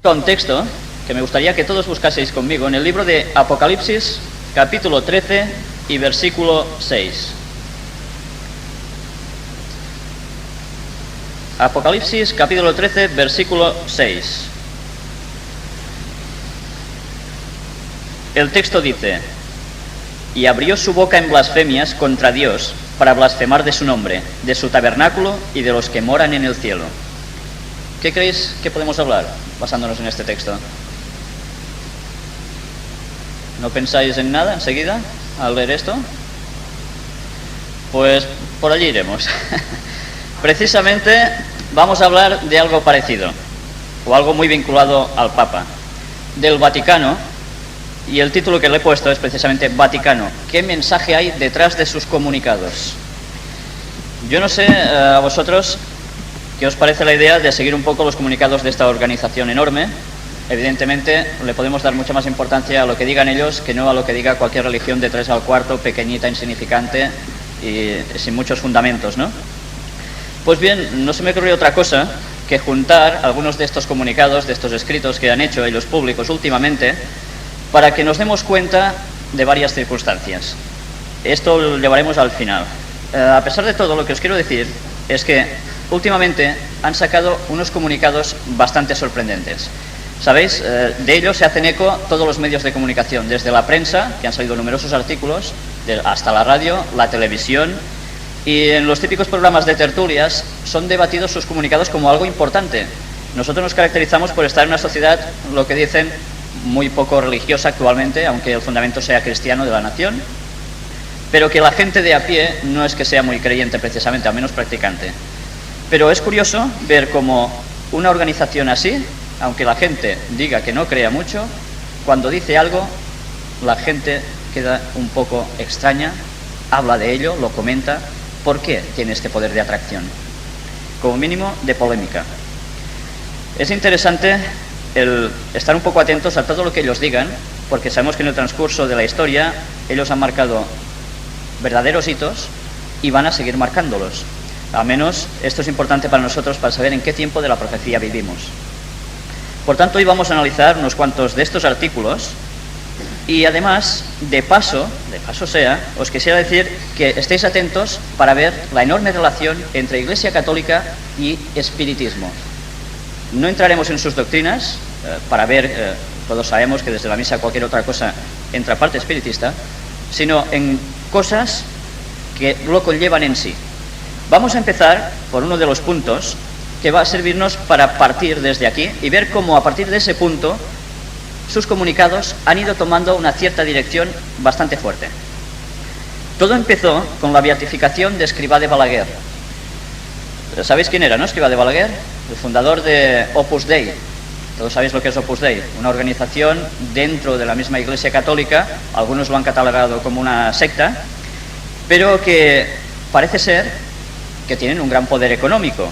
Un texto que me gustaría que todos buscaseis conmigo en el libro de Apocalipsis, capítulo 13 y versículo 6. Apocalipsis, capítulo 13, versículo 6. El texto dice: y abrió su boca en blasfemias contra Dios para blasfemar de su nombre, de su tabernáculo y de los que moran en el cielo. ¿Qué creéis que podemos hablar basándonos en este texto? ¿No pensáis en nada enseguida al leer esto? Pues por allí iremos. Precisamente vamos a hablar de algo parecido, o algo muy vinculado al Papa, del Vaticano, y el título que le he puesto es precisamente Vaticano. ¿Qué mensaje hay detrás de sus comunicados? Yo no sé a vosotros qué os parece la idea de seguir un poco los comunicados de esta organización enorme. Evidentemente le podemos dar mucha más importancia a lo que digan ellos que no a lo que diga cualquier religión de 3 al cuarto, pequeñita, insignificante y sin muchos fundamentos, ¿no? Pues bien, no se me ocurrió otra cosa que juntar algunos de estos comunicados, de estos escritos que han hecho ellos públicos últimamente, para que nos demos cuenta de varias circunstancias. Esto lo llevaremos al final. A pesar de todo, lo que os quiero decir es que últimamente han sacado unos comunicados bastante sorprendentes. ¿Sabéis? De ellos se hacen eco todos los medios de comunicación, desde la prensa, que han salido numerosos artículos, hasta la radio, la televisión, y en los típicos programas de tertulias son debatidos sus comunicados como algo importante. Nosotros nos caracterizamos por estar en una sociedad, lo que dicen, muy poco religiosa actualmente, aunque el fundamento sea cristiano de la nación, pero que la gente de a pie no es que sea muy creyente precisamente, al menos practicante. Pero es curioso ver cómo una organización así, aunque la gente diga que no crea mucho, cuando dice algo, la gente queda un poco extraña, habla de ello, lo comenta. ¿Por qué tiene este poder de atracción? Como mínimo, de polémica. Es interesante el estar un poco atentos a todo lo que ellos digan, porque sabemos que en el transcurso de la historia ellos han marcado verdaderos hitos y van a seguir marcándolos. Al menos esto es importante para nosotros para saber en qué tiempo de la profecía vivimos. Por tanto, hoy vamos a analizar unos cuantos de estos artículos y además, de paso sea, os quisiera decir que estéis atentos para ver la enorme relación entre Iglesia Católica y espiritismo. No entraremos en sus doctrinas para ver, todos sabemos que desde la misa cualquier otra cosa entra parte espiritista, sino en cosas que lo conllevan en sí. Vamos a empezar por uno de los puntos que va a servirnos para partir desde aquí y ver cómo a partir de ese punto sus comunicados han ido tomando una cierta dirección bastante fuerte. Todo empezó con la beatificación de Escrivá de Balaguer. ¿Sabéis quién era, no? Escrivá de Balaguer, el fundador de Opus Dei. Todos sabéis lo que es Opus Dei, una organización dentro de la misma Iglesia Católica, algunos lo han catalogado como una secta, pero que parece ser que tienen un gran poder económico.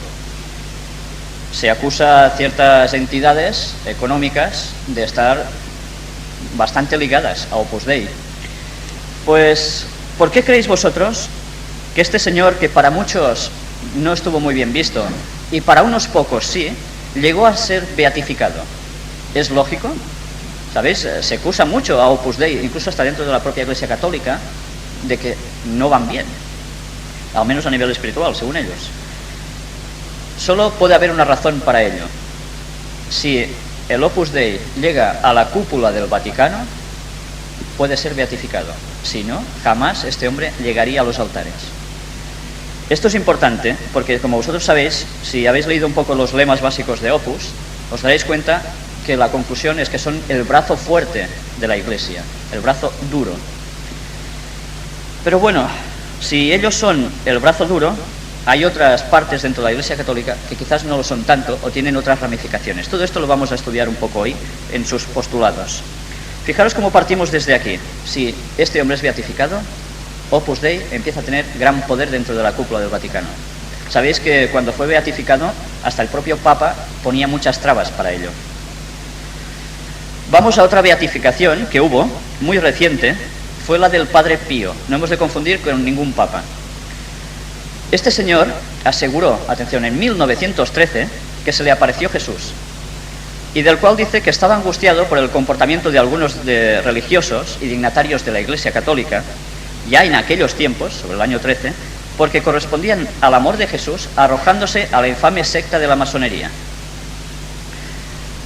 Se acusa a ciertas entidades económicas de estar bastante ligadas a Opus Dei. Pues, ¿por qué creéis vosotros que este señor, que para muchos no estuvo muy bien visto, y para unos pocos sí, llegó a ser beatificado? ¿Es lógico? ¿Sabéis? Se acusa mucho a Opus Dei, incluso hasta dentro de la propia Iglesia Católica, de que no van bien, al menos a nivel espiritual, según ellos. Solo puede haber una razón para ello. Si el Opus Dei llega a la cúpula del Vaticano, puede ser beatificado. Si no, jamás este hombre llegaría a los altares. Esto es importante porque, como vosotros sabéis, si habéis leído un poco los lemas básicos de Opus, os daréis cuenta que la conclusión es que son el brazo fuerte de la Iglesia, el brazo duro. Pero bueno, si ellos son el brazo duro, hay otras partes dentro de la Iglesia Católica que quizás no lo son tanto o tienen otras ramificaciones. Todo esto lo vamos a estudiar un poco hoy en sus postulados. Fijaros cómo partimos desde aquí. Si este hombre es beatificado, Opus Dei empieza a tener gran poder dentro de la cúpula del Vaticano. Sabéis que cuando fue beatificado, hasta el propio Papa ponía muchas trabas para ello. Vamos a otra beatificación que hubo, muy reciente, fue la del Padre Pío. No hemos de confundir con ningún Papa. Este señor aseguró, atención, en 1913, que se le apareció Jesús. y del cual dice que estaba angustiado por el comportamiento de algunos religiosos y dignatarios de la Iglesia Católica, ya en aquellos tiempos, sobre el año 13, porque correspondían al amor de Jesús arrojándose a la infame secta de la masonería.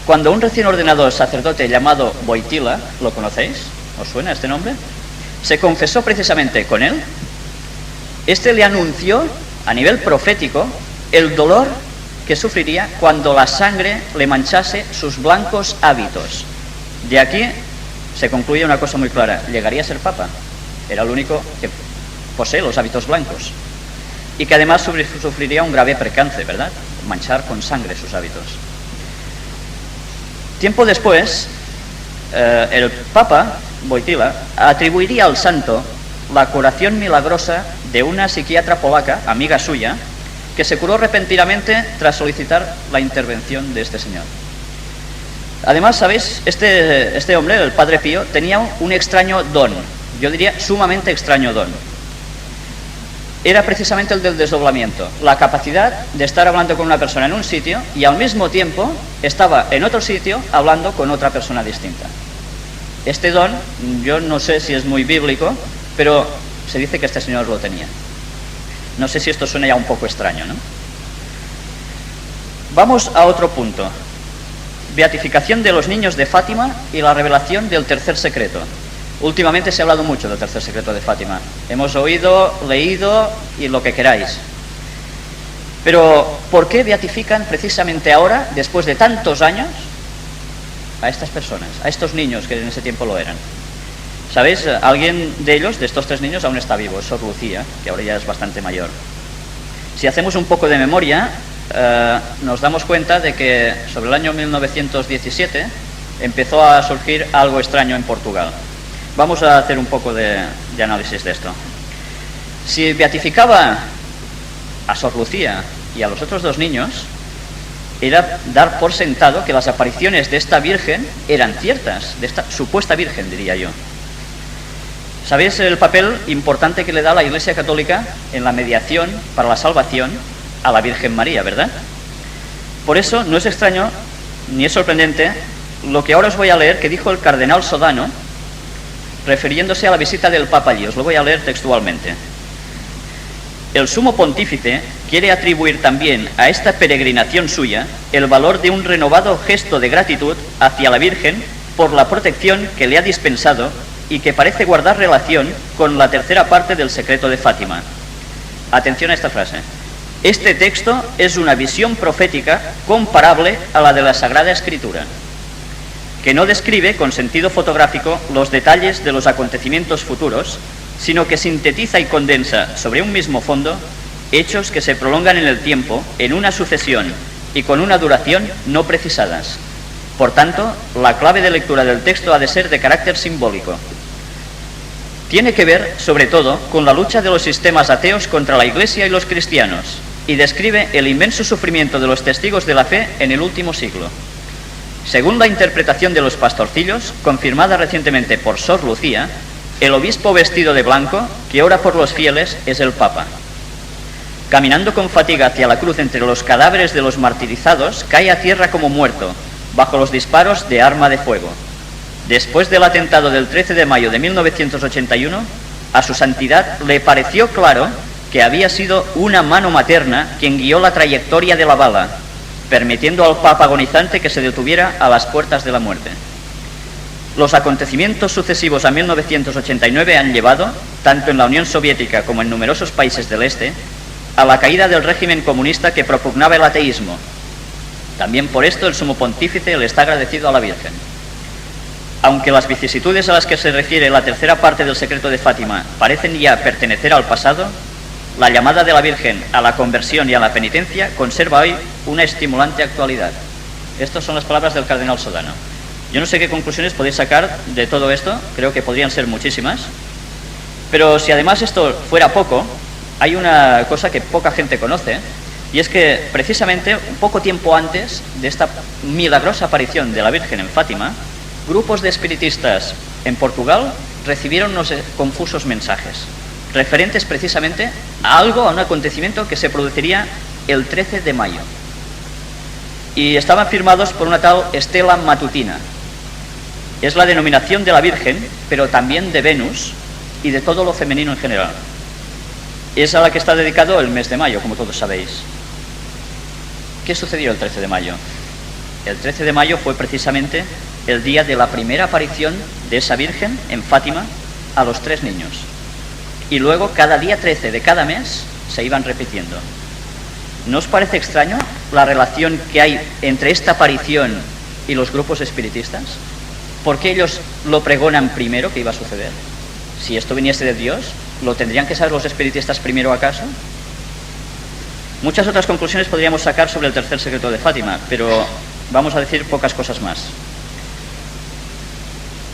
Cuando un recién ordenado sacerdote llamado Wojtyła, ¿lo conocéis? ¿Os suena este nombre? Se confesó precisamente con él, este le anunció a nivel profético el dolor que sufriría cuando la sangre le manchase sus blancos hábitos. De aquí se concluye una cosa muy clara: llegaría a ser papa. Era el único que posee los hábitos blancos y que además sufriría un grave percance, ¿verdad? Manchar con sangre sus hábitos. Tiempo después, el papa Wojtyła atribuiría al santo la curación milagrosa de una psiquiatra polaca, amiga suya, que se curó repentinamente tras solicitar la intervención de este señor. Además, ¿sabéis? Este hombre, el Padre Pío, tenía un extraño don, yo diría sumamente extraño don. Era precisamente el del desdoblamiento, la capacidad de estar hablando con una persona en un sitio y al mismo tiempo estaba en otro sitio hablando con otra persona distinta. Este don, yo no sé si es muy bíblico, pero se dice que este señor lo tenía. No sé si esto suena ya un poco extraño, ¿no? Vamos a otro punto. Beatificación de los niños de Fátima y la revelación del tercer secreto. Últimamente se ha hablado mucho del tercer secreto de Fátima. Hemos oído, leído y lo que queráis. Pero, ¿por qué beatifican precisamente ahora, después de tantos años, a estas personas, a estos niños que en ese tiempo lo eran? ¿Sabéis? Alguien de ellos, de estos 3 niños, aún está vivo, es Sor Lucía, que ahora ya es bastante mayor. Si hacemos un poco de memoria, nos damos cuenta de que sobre el año 1917 empezó a surgir algo extraño en Portugal. Vamos a hacer un poco de análisis de esto. Si beatificaba a Sor Lucía y a los otros 2 niños, era dar por sentado que las apariciones de esta Virgen eran ciertas, de esta supuesta Virgen, diría yo. ¿Sabéis el papel importante que le da la Iglesia Católica en la mediación para la salvación a la Virgen María, verdad? Por eso no es extraño ni es sorprendente lo que ahora os voy a leer que dijo el cardenal Sodano refiriéndose a la visita del Papa allí. Os lo voy a leer textualmente. El sumo pontífice quiere atribuir también a esta peregrinación suya el valor de un renovado gesto de gratitud hacia la Virgen por la protección que le ha dispensado y que parece guardar relación con la tercera parte del secreto de Fátima. Atención a esta frase. Este texto es una visión profética comparable a la de la Sagrada Escritura, que no describe con sentido fotográfico los detalles de los acontecimientos futuros, sino que sintetiza y condensa sobre un mismo fondo hechos que se prolongan en el tiempo, en una sucesión y con una duración no precisadas. Por tanto, la clave de lectura del texto ha de ser de carácter simbólico. Tiene que ver, sobre todo, con la lucha de los sistemas ateos contra la Iglesia y los cristianos, y describe el inmenso sufrimiento de los testigos de la fe en el último siglo. Según la interpretación de los pastorcillos, confirmada recientemente por Sor Lucía, el obispo vestido de blanco, que ora por los fieles, es el Papa. Caminando con fatiga hacia la cruz entre los cadáveres de los martirizados, cae a tierra como muerto, bajo los disparos de arma de fuego. Después del atentado del 13 de mayo de 1981, a su santidad le pareció claro que había sido una mano materna quien guió la trayectoria de la bala, permitiendo al Papa agonizante que se detuviera a las puertas de la muerte. Los acontecimientos sucesivos a 1989 han llevado, tanto en la Unión Soviética como en numerosos países del Este, a la caída del régimen comunista que propugnaba el ateísmo. También por esto el sumo pontífice le está agradecido a la Virgen. Aunque las vicisitudes a las que se refiere la tercera parte del secreto de Fátima parecen ya pertenecer al pasado, la llamada de la Virgen a la conversión y a la penitencia conserva hoy una estimulante actualidad. Estas son las palabras del cardenal Sodano. Yo no sé qué conclusiones podéis sacar de todo esto, creo que podrían ser muchísimas, pero si además esto fuera poco, hay una cosa que poca gente conoce, y es que precisamente un poco tiempo antes de esta milagrosa aparición de la Virgen en Fátima, grupos de espiritistas en Portugal recibieron unos confusos mensajes, referentes precisamente a algo, a un acontecimiento que se produciría el 13 de mayo. y estaban firmados por una tal Estela Matutina. Es la denominación de la Virgen, pero también de Venus y de todo lo femenino en general. Es a la que está dedicado el mes de mayo, como todos sabéis. ¿Qué sucedió el 13 de mayo? El 13 de mayo fue precisamente el día de la primera aparición de esa Virgen en Fátima a los 3 niños. Y luego, cada día 13 de cada mes, se iban repitiendo. ¿No os parece extraño la relación que hay entre esta aparición y los grupos espiritistas? ¿Por qué ellos lo pregonan primero que iba a suceder? Si esto viniese de Dios, ¿lo tendrían que saber los espiritistas primero acaso? Muchas otras conclusiones podríamos sacar sobre el tercer secreto de Fátima, pero vamos a decir pocas cosas más.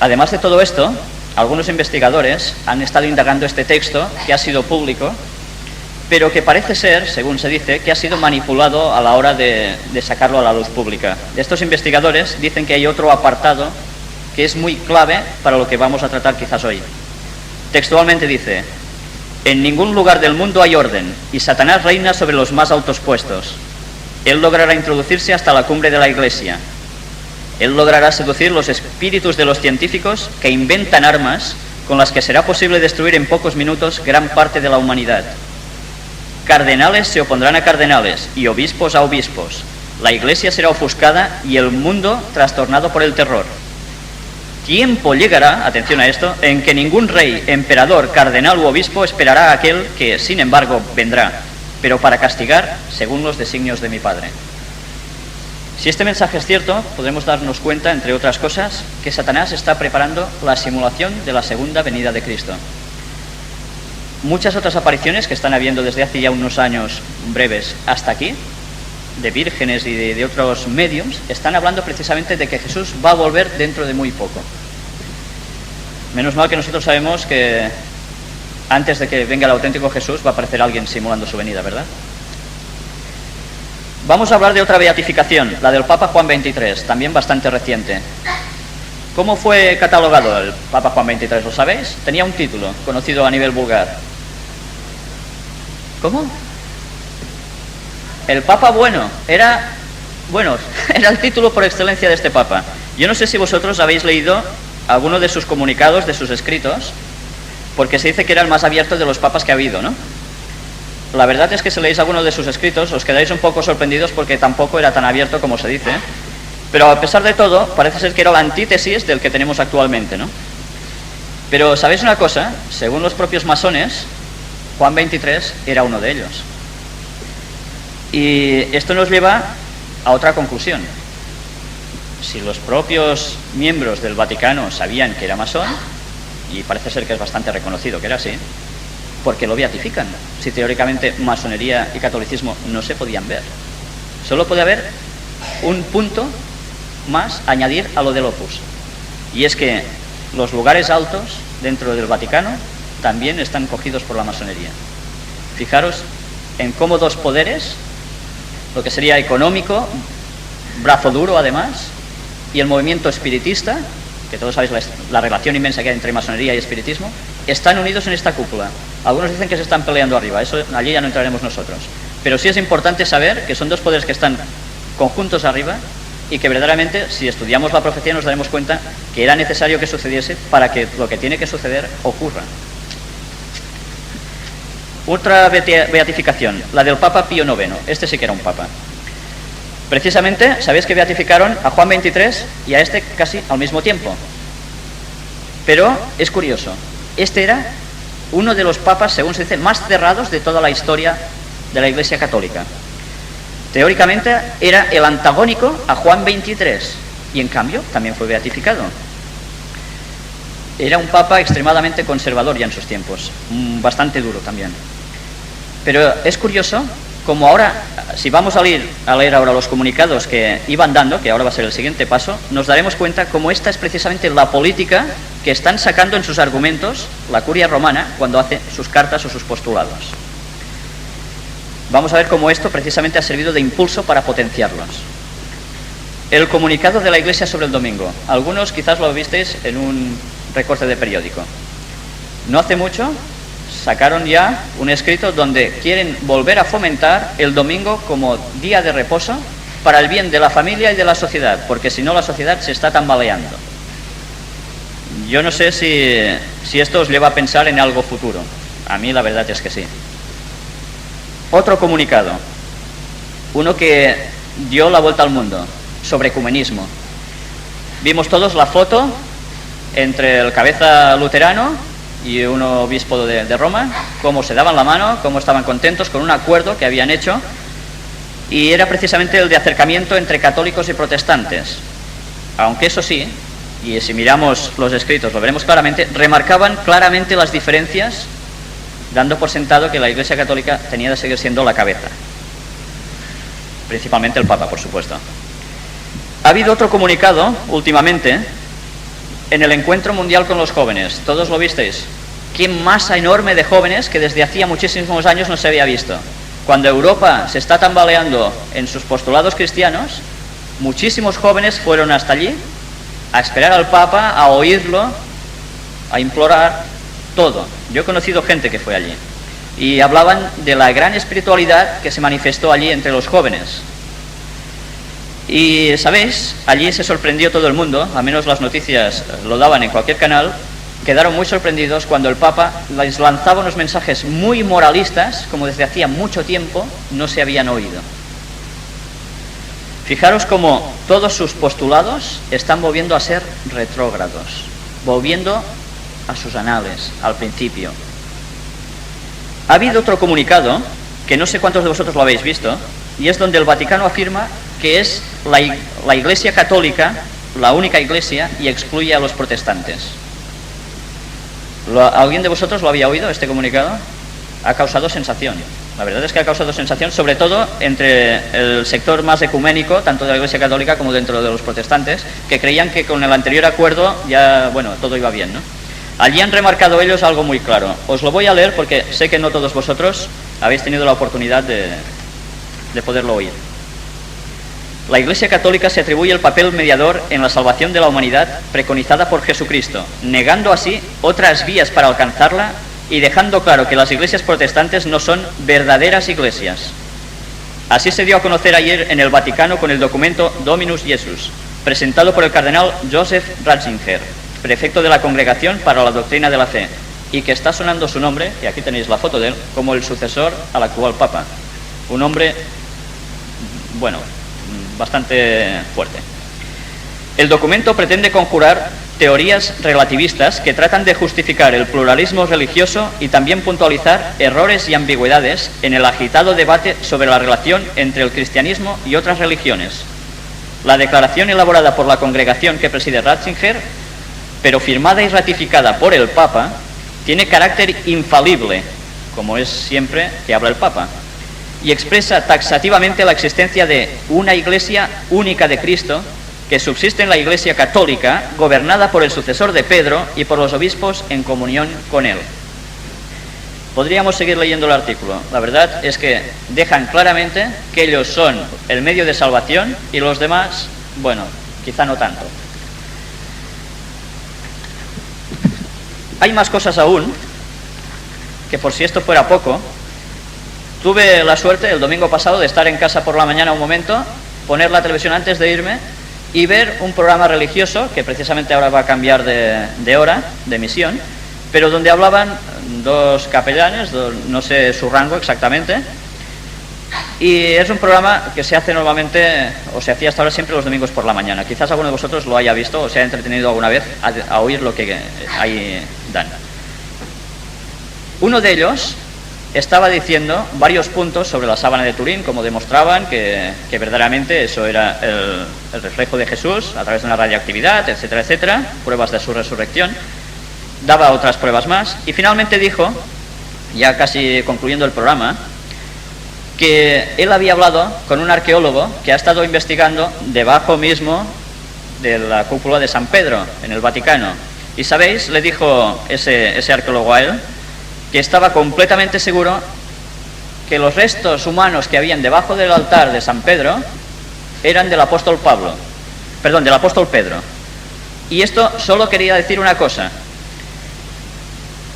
Además de todo esto, algunos investigadores han estado indagando este texto, que ha sido público, pero que parece ser, según se dice, que ha sido manipulado a la hora de sacarlo a la luz pública. Estos investigadores dicen que hay otro apartado que es muy clave para lo que vamos a tratar quizás hoy. Textualmente dice: en ningún lugar del mundo hay orden, y Satanás reina sobre los más altos puestos. Él logrará introducirse hasta la cumbre de la Iglesia. Él logrará seducir los espíritus de los científicos que inventan armas con las que será posible destruir en pocos minutos gran parte de la humanidad. Cardenales se opondrán a cardenales y obispos a obispos. La Iglesia será ofuscada y el mundo trastornado por el terror. Tiempo llegará, atención a esto, en que ningún rey, emperador, cardenal u obispo esperará a aquel que, sin embargo, vendrá, pero para castigar según los designios de mi Padre. Si este mensaje es cierto, podremos darnos cuenta, entre otras cosas, que Satanás está preparando la simulación de la segunda venida de Cristo. Muchas otras apariciones que están habiendo desde hace ya unos años breves hasta aquí, de vírgenes y de otros mediums, están hablando precisamente de que Jesús va a volver dentro de muy poco. Menos mal que nosotros sabemos que antes de que venga el auténtico Jesús va a aparecer alguien simulando su venida, ¿verdad? Vamos a hablar de otra beatificación, la del Papa Juan XXIII, también bastante reciente. ¿Cómo fue catalogado el Papa Juan XXIII? ¿Lo sabéis? Tenía un título conocido a nivel vulgar. ¿Cómo? El Papa bueno. Era el título por excelencia de este Papa. Yo no sé si vosotros habéis leído alguno de sus comunicados, de sus escritos, porque se dice que era el más abierto de los papas que ha habido, ¿no? La verdad es que si leéis alguno de sus escritos os quedáis un poco sorprendidos porque tampoco era tan abierto como se dice, pero a pesar de todo parece ser que era la antítesis del que tenemos actualmente, ¿no? Pero ¿sabéis una cosa? Según los propios masones, Juan XXIII era uno de ellos. Y esto nos lleva a otra conclusión. Si los propios miembros del Vaticano sabían que era masón, y parece ser que es bastante reconocido que era así, ¿por qué lo beatifican? Si teóricamente masonería y catolicismo no se podían ver. Solo puede haber un punto más a añadir a lo del Opus, y es que los lugares altos dentro del Vaticano también están cogidos por la masonería. Fijaros en cómo dos poderes, lo que sería económico, brazo duro además, y el movimiento espiritista, que todos sabéis la relación inmensa que hay entre masonería y espiritismo, están unidos en esta cúpula. Algunos dicen que se están peleando arriba, eso allí ya no entraremos nosotros. Pero sí es importante saber que son dos poderes que están conjuntos arriba y que verdaderamente, si estudiamos la profecía, nos daremos cuenta que era necesario que sucediese para que lo que tiene que suceder ocurra. Otra beatificación, la del Papa Pío IX. Este sí que era un papa. Precisamente, ¿sabéis que beatificaron a Juan XXIII y a este casi al mismo tiempo? Pero es curioso, este era uno de los papas, según se dice, más cerrados de toda la historia de la Iglesia Católica. Teóricamente era el antagónico a Juan XXIII y en cambio también fue beatificado. Era un papa extremadamente conservador ya en sus tiempos, bastante duro también. Pero es curioso como ahora, si vamos a leer ahora los comunicados que iban dando, que ahora va a ser el siguiente paso, nos daremos cuenta cómo esta es precisamente la política que están sacando en sus argumentos la curia romana cuando hace sus cartas o sus postulados. Vamos a ver cómo esto precisamente ha servido de impulso para potenciarlos. El comunicado de la Iglesia sobre el domingo. Algunos quizás lo visteis en un recorte de periódico. No hace mucho sacaron ya un escrito donde quieren volver a fomentar el domingo como día de reposo para el bien de la familia y de la sociedad, porque si no la sociedad se está tambaleando. Yo no sé si esto os lleva a pensar en algo futuro. A mí la verdad es que sí. Otro comunicado, uno que dio la vuelta al mundo, sobre ecumenismo. Vimos todos la foto entre el cabeza luterano y un obispo de Roma, cómo se daban la mano, cómo estaban contentos con un acuerdo que habían hecho, y era precisamente el de acercamiento entre católicos y protestantes. Aunque eso sí, y si miramos los escritos lo veremos claramente, remarcaban claramente las diferencias, dando por sentado que la Iglesia Católica tenía de seguir siendo la cabeza, principalmente el Papa, por supuesto. Ha habido otro comunicado últimamente en el encuentro mundial con los jóvenes. Todos lo visteis. Qué masa enorme de jóvenes que desde hacía muchísimos años no se había visto. Cuando Europa se está tambaleando en sus postulados cristianos, muchísimos jóvenes fueron hasta allí a esperar al Papa, a oírlo, a implorar todo. Yo he conocido gente que fue allí y hablaban de la gran espiritualidad que se manifestó allí entre los jóvenes. Y, ¿sabéis? Allí se sorprendió todo el mundo, al menos las noticias lo daban en cualquier canal, quedaron muy sorprendidos cuando el Papa les lanzaba unos mensajes muy moralistas, como desde hacía mucho tiempo no se habían oído. Fijaros cómo todos sus postulados están volviendo a ser retrógrados, volviendo a sus anales, al principio. Ha habido otro comunicado, que no sé cuántos de vosotros lo habéis visto, y es donde el Vaticano afirma que es la Iglesia Católica, la única Iglesia, y excluye a los protestantes. ¿Alguien de vosotros lo había oído, este comunicado? Ha causado sensación. La verdad es que ha causado sensación, sobre todo entre el sector más ecuménico, tanto de la Iglesia Católica como dentro de los protestantes, que creían que con el anterior acuerdo ya, bueno, todo iba bien, ¿no? Allí han remarcado ellos algo muy claro. Os lo voy a leer porque sé que no todos vosotros habéis tenido la oportunidad de poderlo oír. La Iglesia Católica se atribuye el papel mediador en la salvación de la humanidad preconizada por Jesucristo, negando así otras vías para alcanzarla y dejando claro que las iglesias protestantes no son verdaderas iglesias. Así se dio a conocer ayer en el Vaticano con el documento Dominus Jesus, presentado por el cardenal Joseph Ratzinger, prefecto de la Congregación para la Doctrina de la Fe, y que está sonando su nombre, y aquí tenéis la foto de él, como el sucesor al actual Papa. Un hombre, bueno, bastante fuerte. El documento pretende conjurar teorías relativistas que tratan de justificar el pluralismo religioso y también puntualizar errores y ambigüedades en el agitado debate sobre la relación entre el cristianismo y otras religiones. La declaración elaborada por la congregación que preside Ratzinger, pero firmada y ratificada por el Papa, tiene carácter infalible, como es siempre que habla el Papa, y expresa taxativamente la existencia de una Iglesia única de Cristo que subsiste en la Iglesia Católica, gobernada por el sucesor de Pedro y por los obispos en comunión con él. Podríamos seguir leyendo el artículo. La verdad es que dejan claramente que ellos son el medio de salvación y los demás, bueno, quizá no tanto. Hay más cosas aún, que por si esto fuera poco, tuve la suerte el domingo pasado de estar en casa por la mañana un momento, poner la televisión antes de irme y ver un programa religioso, que precisamente ahora va a cambiar de hora, de emisión, pero donde hablaban dos capellanes, no sé su rango exactamente, y es un programa que se hace normalmente, o se hacía hasta ahora siempre los domingos por la mañana. Quizás alguno de vosotros lo haya visto o se haya entretenido alguna vez a oír lo que ahí dan. Uno de ellos estaba diciendo varios puntos sobre la sábana de Turín, como demostraban que verdaderamente eso era el reflejo de Jesús a través de una radioactividad, etcétera, etcétera, pruebas de su resurrección. Daba otras pruebas más y finalmente dijo, ya casi concluyendo el programa, que él había hablado con un arqueólogo que ha estado investigando debajo mismo de la cúpula de San Pedro en el Vaticano. Y sabéis, le dijo ese arqueólogo a él, que estaba completamente seguro que los restos humanos que habían debajo del altar de San Pedro eran del apóstol Pedro. Y esto solo quería decir una cosa: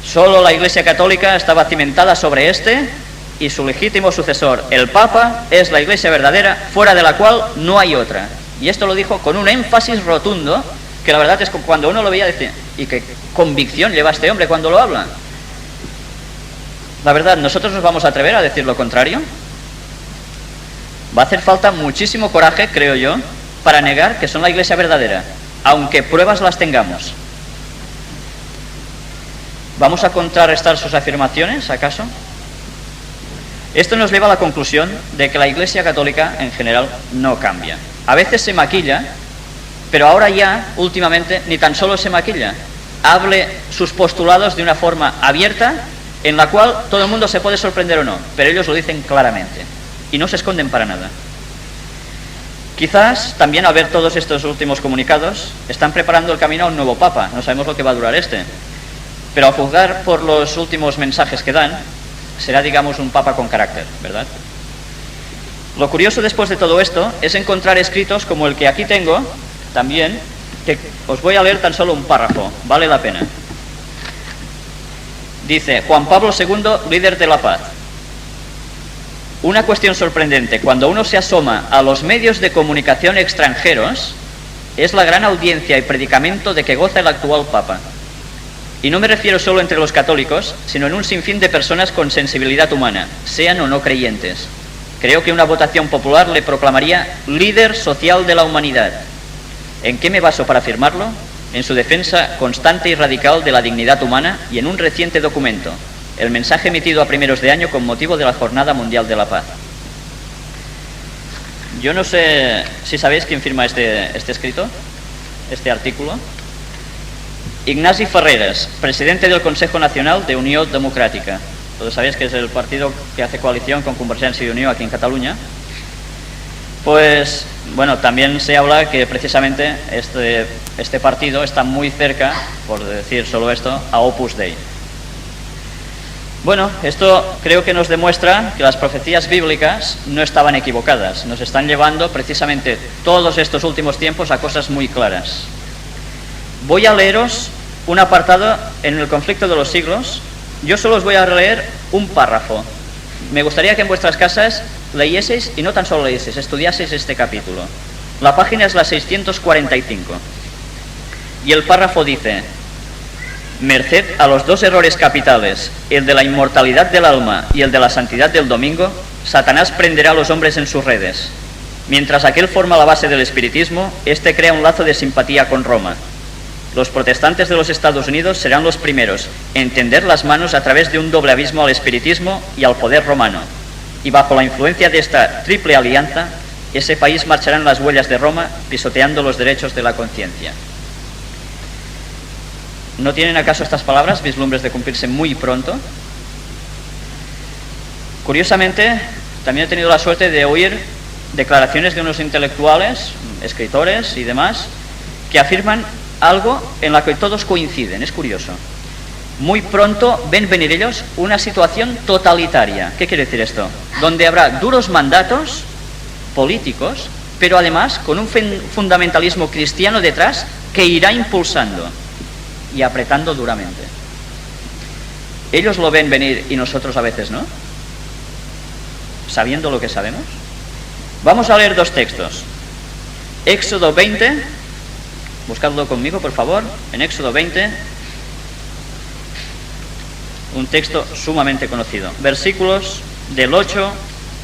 solo la Iglesia Católica estaba cimentada sobre este y su legítimo sucesor, el Papa, es la Iglesia verdadera, fuera de la cual no hay otra. Y esto lo dijo con un énfasis rotundo, que la verdad es que cuando uno lo veía decía, ¿y qué convicción lleva este hombre cuando lo habla? La verdad, ¿nosotros nos vamos a atrever a decir lo contrario? Va a hacer falta muchísimo coraje, creo yo, para negar que son la Iglesia verdadera, aunque pruebas las tengamos. ¿Vamos a contrarrestar sus afirmaciones, acaso? Esto nos lleva a la conclusión de que la Iglesia católica en general no cambia. A veces se maquilla, pero ahora ya, últimamente, ni tan solo se maquilla. Hable sus postulados de una forma abierta, en la cual todo el mundo se puede sorprender o no, pero ellos lo dicen claramente y no se esconden para nada. Quizás también al ver todos estos últimos comunicados están preparando el camino a un nuevo Papa. No sabemos lo que va a durar este, pero a juzgar por los últimos mensajes que dan, será, digamos, un Papa con carácter, ¿verdad? Lo curioso después de todo esto es encontrar escritos como el que aquí tengo, también, que os voy a leer tan solo un párrafo, vale la pena. Dice, Juan Pablo II, líder de la paz. Una cuestión sorprendente, cuando uno se asoma a los medios de comunicación extranjeros, es la gran audiencia y predicamento de que goza el actual Papa. Y no me refiero solo entre los católicos, sino en un sinfín de personas con sensibilidad humana, sean o no creyentes. Creo que una votación popular le proclamaría líder social de la humanidad. ¿En qué me baso para afirmarlo? En su defensa constante y radical de la dignidad humana y en un reciente documento, el mensaje emitido a primeros de año con motivo de la Jornada Mundial de la Paz. Yo no sé si sabéis quién firma este escrito, este artículo. Ignasi Ferreras, presidente del Consejo Nacional de Unió Democràtica. Todos sabéis que es el partido que hace coalición con Convergencia y Unió aquí en Cataluña. Pues, bueno, también se habla que precisamente este partido está muy cerca, por decir solo esto, a Opus Dei. Bueno, esto creo que nos demuestra que las profecías bíblicas no estaban equivocadas. Nos están llevando precisamente todos estos últimos tiempos a cosas muy claras. Voy a leeros un apartado en el conflicto de los siglos. Yo solo os voy a leer un párrafo. Me gustaría que en vuestras casas leyeseis, y no tan solo leyeseis, estudiaseis este capítulo. La página es la 645. Y el párrafo dice: merced a los dos errores capitales, el de la inmortalidad del alma y el de la santidad del domingo, Satanás prenderá a los hombres en sus redes. Mientras aquel forma la base del espiritismo, este crea un lazo de simpatía con Roma. Los protestantes de los Estados Unidos serán los primeros en tender las manos a través de un doble abismo al espiritismo y al poder romano. Y bajo la influencia de esta triple alianza, ese país marchará en las huellas de Roma, pisoteando los derechos de la conciencia. ¿No tienen acaso estas palabras vislumbres de cumplirse muy pronto? Curiosamente, también he tenido la suerte de oír declaraciones de unos intelectuales, escritores y demás, que afirman algo en la que todos coinciden. Es curioso. Muy pronto ven venir ellos una situación totalitaria. ¿Qué quiere decir esto? Donde habrá duros mandatos políticos, pero además con un fundamentalismo cristiano detrás que irá impulsando y apretando duramente. Ellos lo ven venir y nosotros a veces no, sabiendo lo que sabemos. Vamos a leer dos textos. Éxodo 20, buscadlo conmigo por favor, en Éxodo 20, un texto sumamente conocido, versículos del 8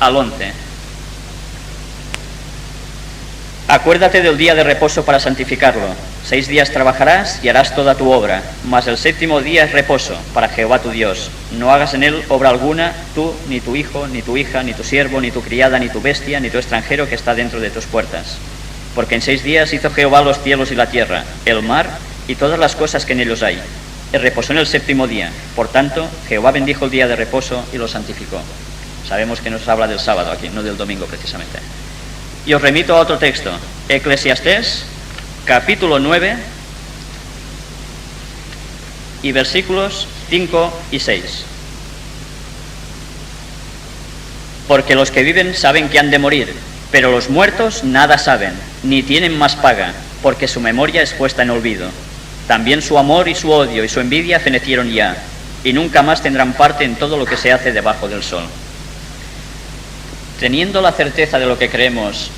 al 11. Acuérdate del día de reposo para santificarlo. 6 días trabajarás y harás toda tu obra, mas el séptimo día es reposo para Jehová tu Dios. No hagas en él obra alguna, tú, ni tu hijo, ni tu hija, ni tu siervo, ni tu criada, ni tu bestia, ni tu extranjero que está dentro de tus puertas. Porque en 6 días hizo Jehová los cielos y la tierra, el mar y todas las cosas que en ellos hay. Y reposó en el séptimo día. Por tanto, Jehová bendijo el día de reposo y lo santificó. Sabemos que nos habla del sábado aquí, no del domingo precisamente. Y os remito a otro texto, Eclesiastés, capítulo 9, y versículos 5 y 6. Porque los que viven saben que han de morir, pero los muertos nada saben, ni tienen más paga, porque su memoria es puesta en olvido. También su amor y su odio y su envidia fenecieron ya, y nunca más tendrán parte en todo lo que se hace debajo del sol. teniendo la certeza de lo que creemos,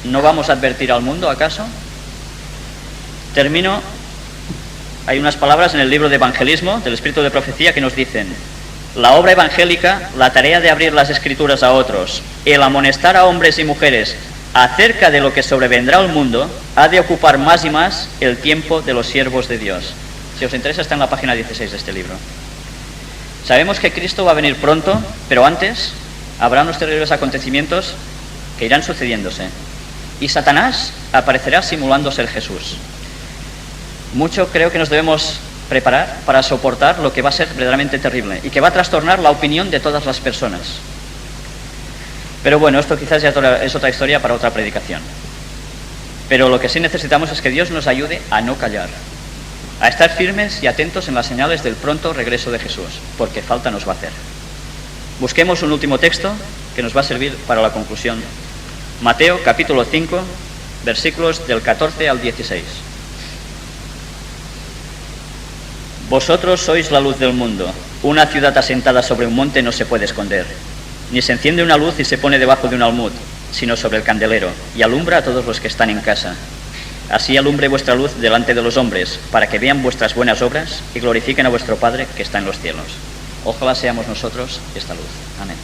¿no vamos a advertir al mundo, acaso? Termino. Hay unas palabras en el libro de evangelismo, del espíritu de profecía, que nos dicen: la obra evangélica, la tarea de abrir las escrituras a otros, el amonestar a hombres y mujeres acerca de lo que sobrevendrá al mundo, ha de ocupar más y más el tiempo de los siervos de Dios. Si os interesa, está en la página 16 de este libro. Sabemos que Cristo va a venir pronto, pero antes habrá unos terribles acontecimientos que irán sucediéndose. Y Satanás aparecerá simulando ser Jesús. Mucho creo que nos debemos preparar para soportar lo que va a ser verdaderamente terrible y que va a trastornar la opinión de todas las personas. Pero bueno, esto quizás ya es otra historia para otra predicación. Pero lo que sí necesitamos es que Dios nos ayude a no callar, a estar firmes y atentos en las señales del pronto regreso de Jesús, porque falta nos va a hacer. Busquemos un último texto que nos va a servir para la conclusión. Mateo capítulo 5, versículos del 14 al 16. Vosotros sois la luz del mundo. Una ciudad asentada sobre un monte no se puede esconder. Ni se enciende una luz y se pone debajo de un almud, sino sobre el candelero, y alumbra a todos los que están en casa. Así alumbre vuestra luz delante de los hombres, para que vean vuestras buenas obras y glorifiquen a vuestro Padre que está en los cielos. Ojalá seamos nosotros esta luz. Amén.